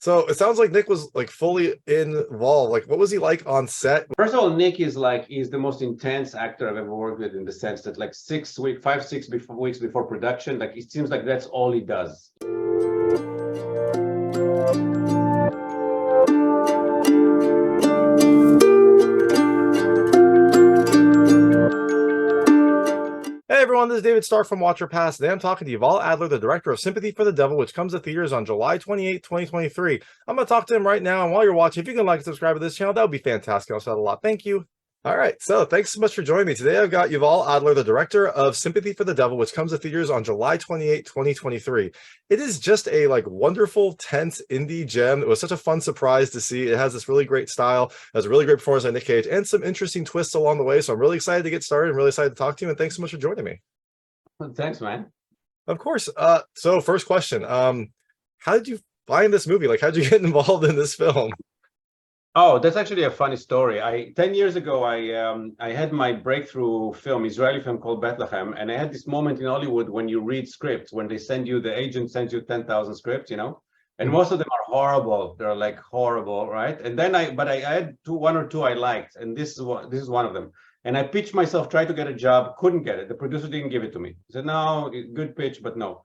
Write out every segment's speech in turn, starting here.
So it sounds like Nick was like fully involved. Like, what was he like on set? First of all, Nick is the most intense actor I've ever worked with, in the sense that like 6 weeks, 5, 6 weeks before production, like it seems like that's all he does. Hey everyone, this is David Starr from Watcher Pass. Today I'm talking to Yuval Adler, the director of Sympathy for the Devil, which comes to theaters on July 28, 2023. I'm going to talk to him right now, and while you're watching, if you can like and subscribe to this channel, that would be fantastic. I'll say that a lot. Thank you. All right, so thanks so much for joining me. Today I've got Yuval Adler, the director of Sympathy for the Devil, which comes to theaters on July 28, 2023. It is just a wonderful, tense indie gem. It was such a fun surprise to see. It has this really great style, it has a really great performance by Nic Cage, and some interesting twists along the way. So I'm really excited to get started. I'm really excited to talk to you, and thanks so much for joining me. Thanks, man. Of course. So first question, how did you find this movie? Like, how did you get involved in this film? Oh, that's actually a funny story. 10 years ago, I had my breakthrough film, Israeli film called Bethlehem, and I had this moment in Hollywood when you read scripts, when they send you, the agent sends you 10,000 scripts, and most of them are horrible. They're like horrible, right? And then I had one or two I liked, and this is one of them. And I pitched myself, tried to get a job, couldn't get it. The producer didn't give it to me. He said, no, good pitch, but no.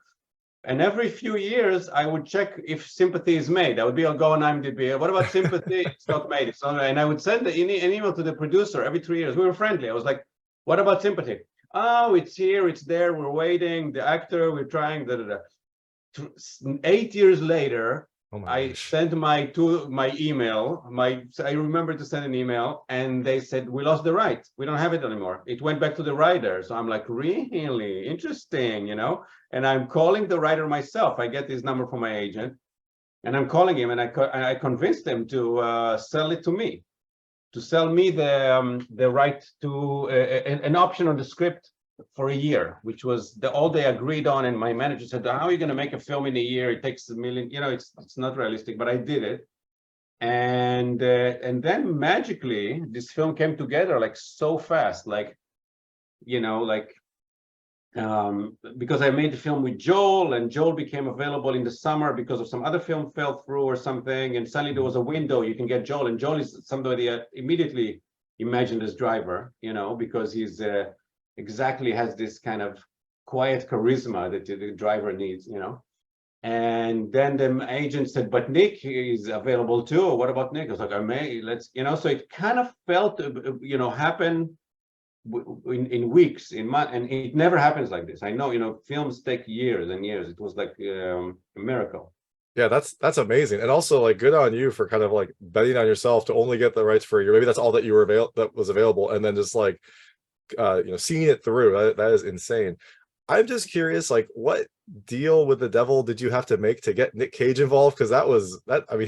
And every few years, I would check if Sympathy is made. I would I'll go on IMDb. What about Sympathy? It's not made. It's not made. And I would send an email to the producer every 3 years. We were friendly. I was like, what about Sympathy? Oh, it's here, it's there. We're waiting. The actor, we're trying. 8 years later, I sent my email. I remember to send an email, and they said, we lost the right. We don't have it anymore. It went back to the writer. So I'm like, really interesting, And I'm calling the writer myself. I get his number from my agent, and I'm calling him, and I convinced him to sell it to me, to sell me the right to an option on the script for a year, which was all they agreed on. And my manager said, how are you going to make a film in a year? It takes $1 million. It's not realistic, but I did it. And then magically this film came together like so fast, because I made the film with Joel, and Joel became available in the summer because of some other film fell through or something, and suddenly there was a window you can get Joel, and Joel is somebody I immediately imagined as driver, because he's exactly has this kind of quiet charisma that the driver needs, And then the agent said, but Nick is available too. What about Nick? I was like, so it kind of felt, happen in weeks, in months, and it never happens like this. I know, films take years and years. It was like a miracle. Yeah, that's amazing. And also good on you for kind of betting on yourself to only get the rights for a year. Maybe that's all that you were that was available, and then just seeing it through. That is insane. I'm just curious, what deal with the devil did you have to make to get Nic Cage involved? Because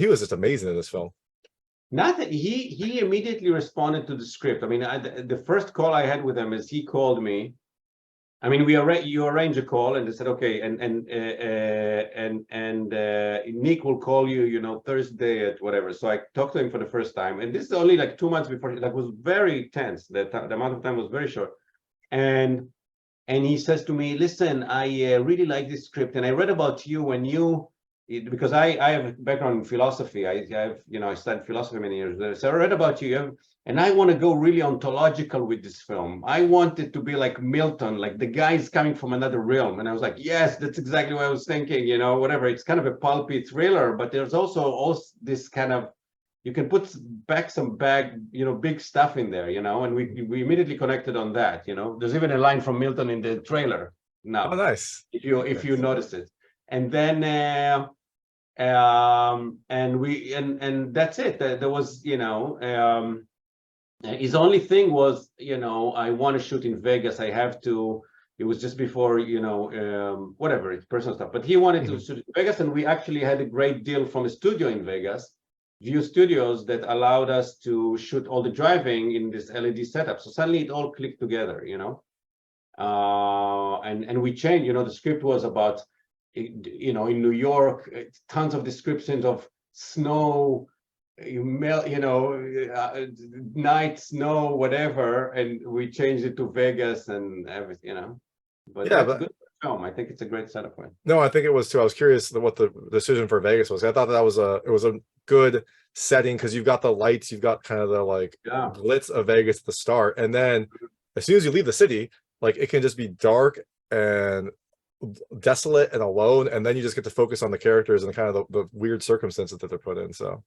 he was just amazing in this film. Not that he immediately responded to the script. The first call I had with him is he called me. You arrange a call, and they said, okay, and Nick will call you, Thursday at whatever. So I talked to him for the first time, and this is only 2 months before. That was very tense. The amount of time was very short, and he says to me, listen, I really like this script, and I read about you when because I have a background in philosophy. I studied philosophy many years. So I read about you, and I want to go really ontological with this film. I want it to be like Milton, like the guy's coming from another realm. And I was like, yes, that's exactly what I was thinking, whatever. It's kind of a pulpy thriller, but there's also this kind of, you can put some big stuff in there, and we immediately connected on that, There's even a line from Milton in the trailer now. Oh, nice. If you notice it. And then and that's it. There was, his only thing was, I want to shoot in Vegas. I have to. It was just before, whatever, it's personal stuff. But he wanted to shoot in Vegas, and we actually had a great deal from a studio in Vegas, View Studios, that allowed us to shoot all the driving in this LED setup. So suddenly it all clicked together, and we changed. The script was about, in New York, tons of descriptions of snow, night snow, whatever, and we changed it to Vegas and everything, But yeah, that's good. film. I think it's a great setup point. No, I think it was too. I was curious what the decision for Vegas was. I thought that was a good setting because you've got the lights, you've got kind of the like glitz of Vegas at the start, and then as soon as you leave the city, like it can just be dark and desolate and alone, and then you just get to focus on the characters and kind of the weird circumstances that they're put in. So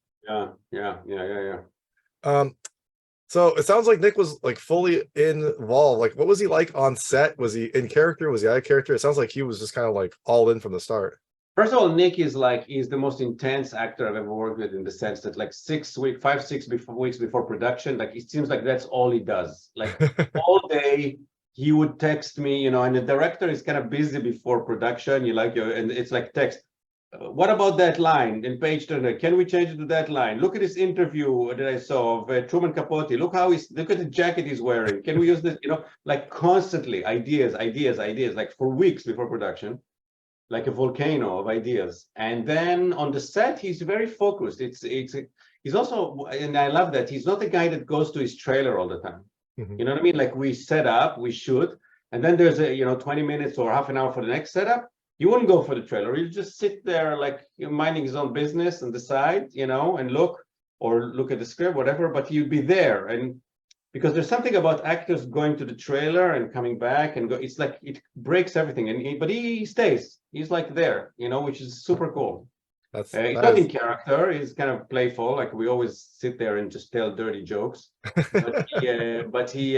so it sounds like Nick was like fully involved. Like, what was he like on set? Was he in character? Was he out of character? It sounds like he was just kind of like all in from the start. First of all, Nick is the most intense actor I've ever worked with, in the sense that like 6 weeks, 5-6 weeks before production, like it seems like that's all he does. Like all day he would text me, and the director is kind of busy before production. And it's like text. What about that line in page 10? Can we change it to that line? Look at this interview that I saw of Truman Capote. Look at the jacket he's wearing. Can we use this? Like constantly ideas, like for weeks before production, like a volcano of ideas. And then on the set, he's very focused. He's also, and I love that he's not the guy that goes to his trailer all the time. Mm-hmm. You know what I mean? Like we set up, we shoot, and then there's a 20 minutes or half an hour for the next setup. You wouldn't go for the trailer. You just sit there like minding his own business on the side, and look at the script, whatever, but you'd be there. And because there's something about actors going to the trailer and coming back and it's like it breaks everything. But he stays. He's like there, which is super cool. He's not in character. He's kind of playful. Like we always sit there and just tell dirty jokes. But he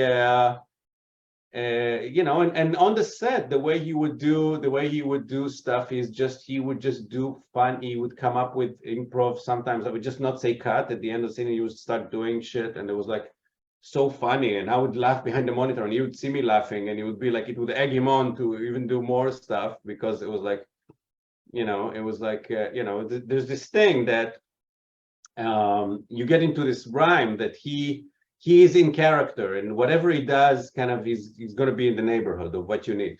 and on the set, the way he would do stuff is he would just do fun. He would come up with improv. Sometimes I would just not say cut at the end of the scene. He would start doing shit, and it was like so funny. And I would laugh behind the monitor, and he would see me laughing, and he would be like, it would egg him on to even do more stuff, because it was like, there's this thing that you get into this rhyme that he is in character, and whatever he does, kind of he's going to be in the neighborhood of what you need.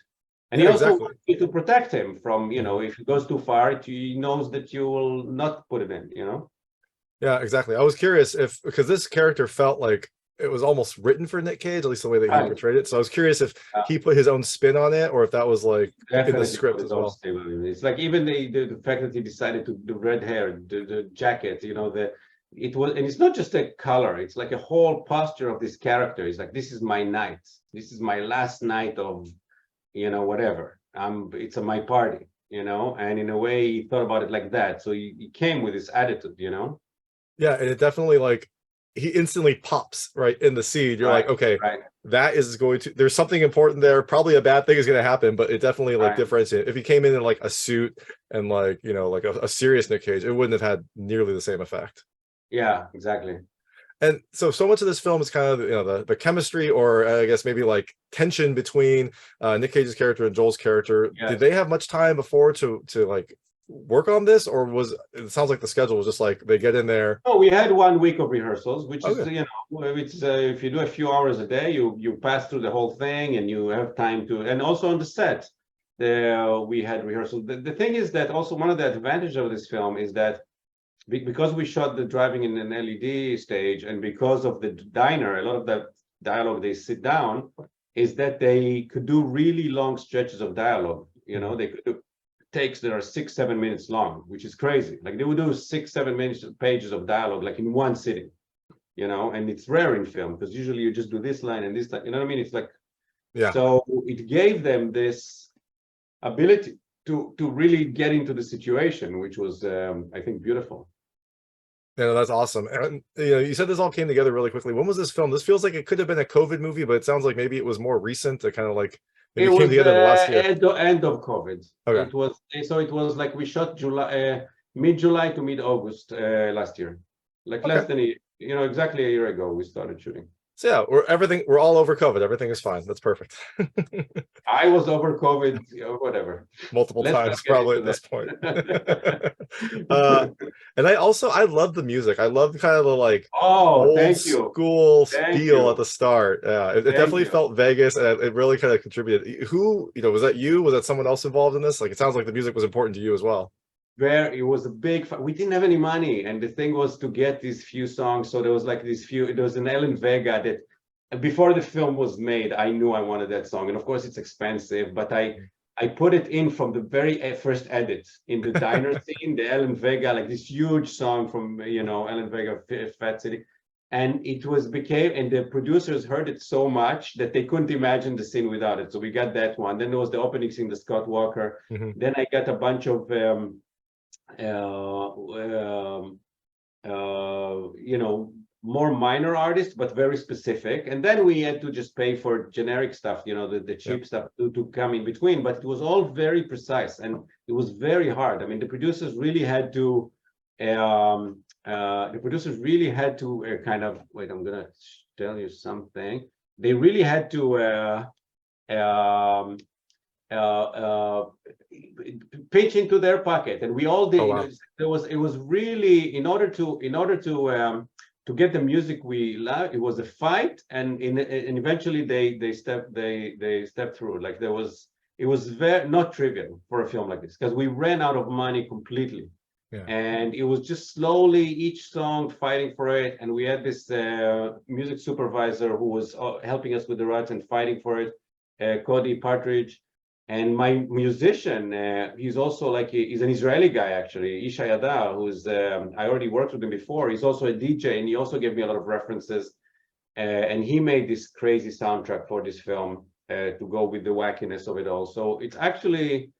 And he also wants you to protect him from, if he goes too far, he knows that you will not put it in, Yeah, exactly. I was curious because this character felt like it was almost written for Nic Cage, at least the way that he portrayed it. So I was curious if he put his own spin on it, or if that was like in the script as well. It's like even the fact that he decided to do red hair, the jacket, it was, and it's not just a color, it's like a whole posture of this character. It's like, this is my night, this is my last night of whatever, it's my party, and in a way he thought about it like that. So he came with this attitude. Yeah, and it definitely, like, he instantly pops right in the scene. You're like, okay, that is going to, there's something important there, probably a bad thing is going to happen, but it definitely like differentiates. If he came in like a suit and like like a serious Nic Cage, it wouldn't have had nearly the same effect. Yeah, exactly. And so much of this film is kind of the chemistry, or I guess maybe like tension between Nic Cage's character and Joel's character. Yes. Did they have much time before to like work on this, or was it sounds like the schedule was just like they get in there? Oh, we had 1 week of rehearsals, which is it's if you do a few hours a day, you pass through the whole thing, and you have time to. And also on the set, we had rehearsals. The thing is that also one of the advantages of this film is that because we shot the driving in an LED stage, and because of the diner, a lot of that dialogue they sit down, is that they could do really long stretches of dialogue. They could do takes that are 6-7 minutes long, which is crazy. Like they would do 6-7 minutes pages of dialogue like in one sitting, and it's rare in film because usually you just do this line and this line, what I mean? It's like, so it gave them this ability to really get into the situation, which was I think beautiful. Yeah, that's awesome. And you said this all came together really quickly. When was this film? This feels like it could have been a COVID movie, but it sounds like maybe it was more recent. It kind of like it came together in the last year. End of COVID. Okay. It was like we shot mid-July to mid-August last year, like less than exactly a year ago we started shooting. So yeah, we're all over COVID. Everything is fine. That's perfect. I was over COVID, whatever. Multiple times probably at this point. And I love the music. I love kind of the like old school feel at the start. Yeah, it definitely felt Vegas, and it really kind of contributed. Who, was that you? Was that someone else involved in this? Like, it sounds like the music was important to you as well. It was a big, we didn't have any money, and the thing was to get these few songs. So there was like there was an Ellen Vega that before the film was made, I knew I wanted that song, and of course it's expensive, but I put it in from the very first edit in the diner scene, the Ellen Vega, like this huge song from, Ellen Vega, Fat City. And it became, and the producers heard it so much that they couldn't imagine the scene without it. So we got that one. Then there was the opening scene, the Scott Walker. Then I got a bunch of, more minor artists, but very specific. And then we had to just pay for generic stuff, the cheap stuff to come in between. But it was all very precise, and it was very hard. I mean, the producers really had to kind of, wait, I'm gonna tell you something. They really had to pitch into their pocket, and we all did. Oh, wow. It was really, in order to get the music we love, it was a fight, and eventually they stepped through. Like it was very not trivial for a film like this, because we ran out of money completely. Yeah. And it was just slowly each song fighting for it. And we had this music supervisor who was helping us with the rights and fighting for it, Cody Partridge. And my musician, he's also he's an Israeli guy, actually, Isha Yada, who's, I already worked with him before. He's also a DJ, and he also gave me a lot of references. And he made this crazy soundtrack for this film to go with the wackiness of it all. So it's actually,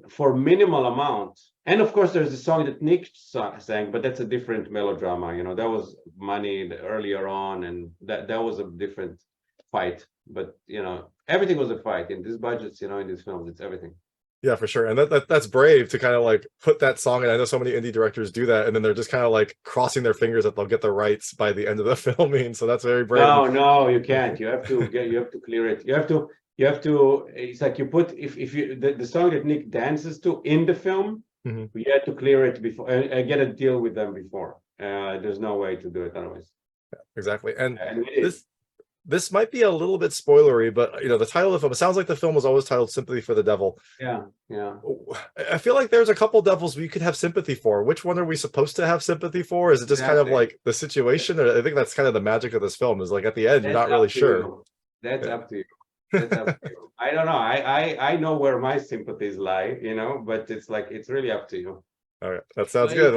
for minimal amount. And of course, there's a song that Nic sang, but that's a different melodrama. That was money earlier on, and that was a different fight. But everything was a fight in these budgets. In these films, it's everything. Yeah, for sure. And that's brave to kind of put that song in. I know so many indie directors do that, and then they're just kind of crossing their fingers that they'll get the rights by the end of the filming. So that's very brave. No, you can't. You have to clear it. You have to. It's like you put if you the song that Nic dances to in the film, you had to clear it before and get a deal with them before. There's no way to do it otherwise. Yeah, exactly. And this might be a little bit spoilery, but the title of the film, it sounds like the film was always titled Sympathy for the Devil. Yeah. I feel like there's a couple devils we could have sympathy for. Which one are we supposed to have sympathy for? Is it just kind of like the situation? Or I think that's kind of the magic of this film, is at the end, you're not really sure. That's up to you. That's up to you. I don't know. I know where my sympathies lie, but it's really up to you. All right, that sounds good.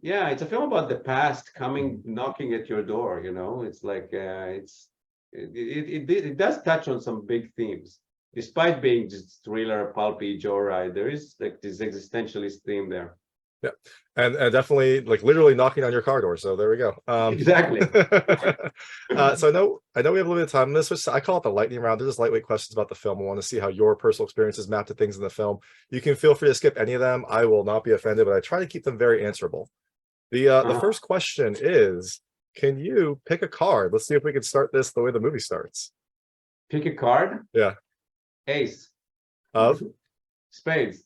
It's a film about the past coming, knocking at your door. It's like it does touch on some big themes, despite being just thriller, pulpy, joyride. There is this existentialist theme there. Yeah, and definitely literally knocking on your car door. So there we go. Exactly. So I know we have a little bit of time. I call it the lightning round. They're just lightweight questions about the film. I want to see how your personal experiences map to things in the film. You can feel free to skip any of them. I will not be offended, but I try to keep them very answerable. The first question is, can you pick a card? Let's see if we can start this the way the movie starts. Pick a card? Yeah. Ace. Of? Spades.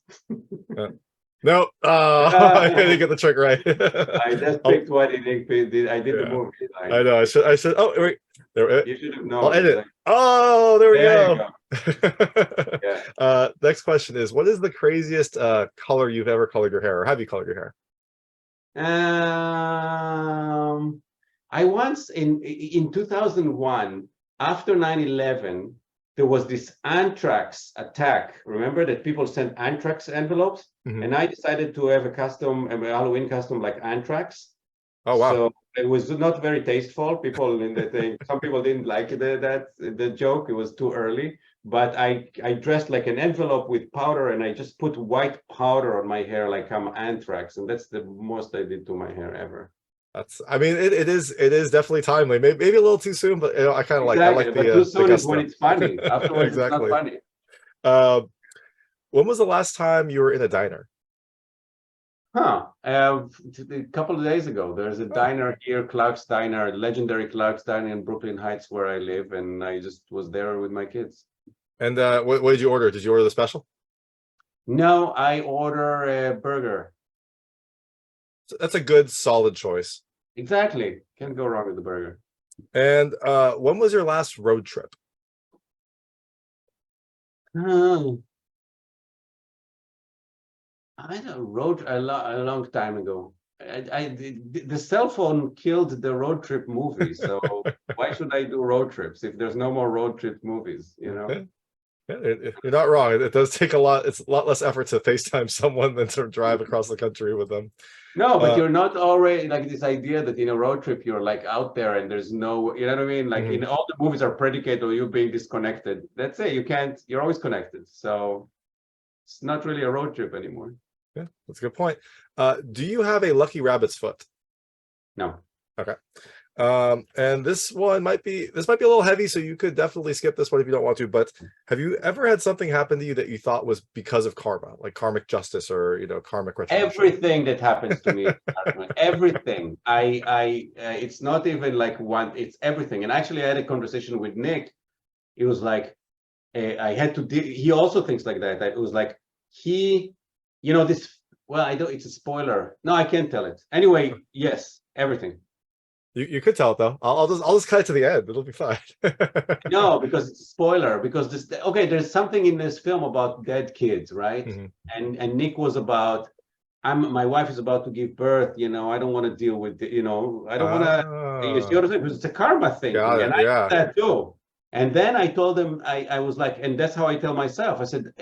No, I didn't get the trick right. I just picked what I did the movie. I know. I said. Oh wait. You should have known. I'll edit. Oh, there we go. Yeah. Next question is: what is the craziest color you've ever colored your hair, or have you colored your hair? I once in 2001, after 9/11, there was this anthrax attack. Remember that people sent anthrax envelopes? And I decided to have a Halloween costume like anthrax. Oh, wow. So it was not very tasteful. Some people didn't like the joke. It was too early. But I dressed like an envelope with powder, and I just put white powder on my hair like I'm anthrax. And that's the most I did to my hair ever. It is definitely timely. Maybe a little too soon, but I kind of I like the too soon is when it's funny. Afterwards, exactly. It's not funny. When was the last time you were in a diner? A couple of days ago. There's a diner here, Clark's Diner, legendary Clark's Diner in Brooklyn Heights, where I live, and I just was there with my kids. And what did you order? Did you order the special? No, I order a burger. That's a good, solid choice. Exactly. Can't go wrong with the burger. And when was your last road trip? I don't a long time ago. The cell phone killed the road trip movie. So why should I do road trips if there's no more road trip movies? Yeah, you're not wrong. It does take a lot. It's a lot less effort to FaceTime someone than to drive across the country with them. No, but you're not already like this idea that in a road trip you're like out there and there's no, you know what I mean? Like in all the movies are predicated on you being disconnected. That's it. You can't, you're always connected. So it's not really a road trip anymore. Yeah, that's a good point. Do you have a lucky rabbit's foot? No. Okay. And this might be a little heavy, so you could definitely skip this one if you don't want to, but have you ever had something happen to you that you thought was because of karma, like karmic justice or, karmic retribution? Everything that happens to me, everything. It's not even like one, it's everything. And actually I had a conversation with Nick. It was like, I had to deal, he also thinks like that. It was like, it's a spoiler. No, I can't tell it. Anyway, yes, everything. You could tell it though. I'll just cut it to the end. It'll be fine. No, because it's a spoiler. Because there's something in this film about dead kids, right? And Nick was about, my wife is about to give birth. I don't want to deal with, I don't want to. Because it's a karma thing, and I did that too. And then I told him, I was like, and that's how I tell myself. I said,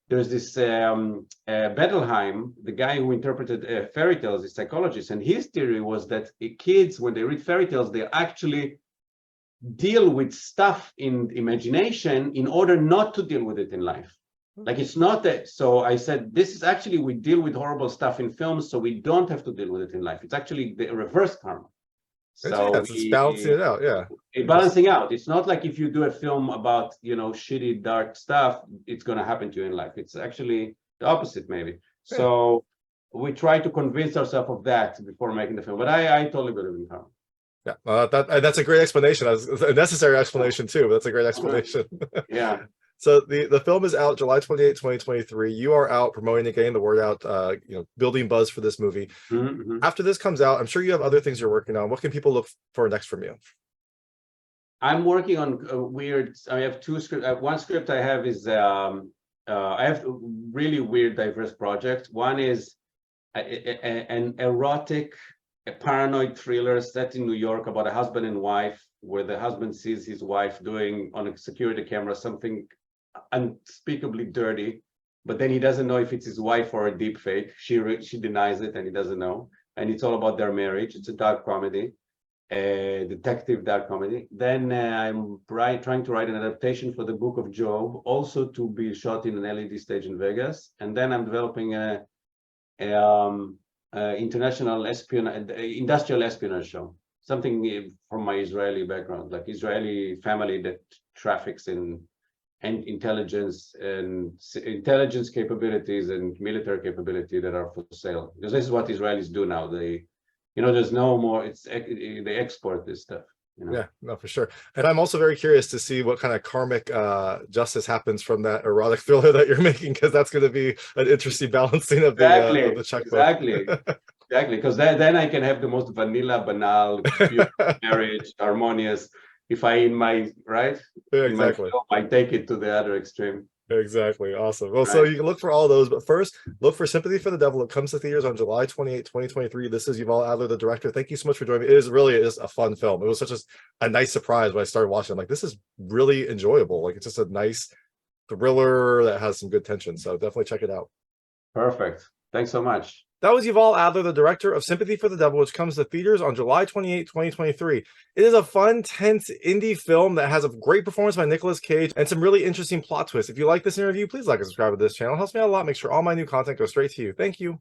there's this Bettelheim, the guy who interpreted fairy tales, the psychologist, and his theory was that kids, when they read fairy tales, they actually deal with stuff in imagination in order not to deal with it in life. Like it's not that. So I said, this is actually, we deal with horrible stuff in films, so we don't have to deal with it in life. It's actually the reverse karma. So it's balancing it out, balancing out. It's not like if you do a film about shitty dark stuff, it's going to happen to you in life. It's actually the opposite, maybe. So we try to convince ourselves of that before making the film. But I totally believe in karma. Yeah, that's a great explanation. That's a necessary explanation too. But that's a great explanation. Yeah. So the film is out July 28, 2023. You are out promoting it, getting the word out, building buzz for this movie. After this comes out, I'm sure you have other things you're working on. What can people look for next from you? I'm working on I have two scripts. One script I have is, I have a really weird, diverse project. One is an erotic, a paranoid thriller set in New York about a husband and wife, where the husband sees his wife doing on a security camera something unspeakably dirty, but then he doesn't know if it's his wife or a deep fake. She denies it and he doesn't know. And it's all about their marriage. It's a dark comedy, a detective dark comedy. Then I'm trying to write an adaptation for the Book of Job, also to be shot in an LED stage in Vegas. And then I'm developing a international industrial espionage show, something from my Israeli background, like Israeli family that traffics in and intelligence capabilities and military capability that are for sale. Because this is what Israelis do now. They, there's no more. They export this stuff. Yeah, no, for sure. And I'm also very curious to see what kind of karmic justice happens from that erotic thriller that you're making, because that's going to be an interesting balancing of the checkbook. Exactly. Because then I can have the most vanilla, banal, pure marriage, harmonious. If I exactly, I take it to the other extreme. Exactly. Awesome. Well, so you can look for all those, but first look for Sympathy for the Devil. It comes to theaters on July 28, 2023. This is Yuval Adler, the director. Thank you so much for joining me. It is a fun film. It was such a nice surprise when I started watching. I'm like, this is really enjoyable. Like, it's just a nice thriller that has some good tension. So definitely check it out. Perfect. Thanks so much. That was Yuval Adler, the director of Sympathy for the Devil, which comes to theaters on July 28, 2023. It is a fun, tense indie film that has a great performance by Nicolas Cage and some really interesting plot twists. If you like this interview, please like and subscribe to this channel. It helps me out a lot. Make sure all my new content goes straight to you. Thank you.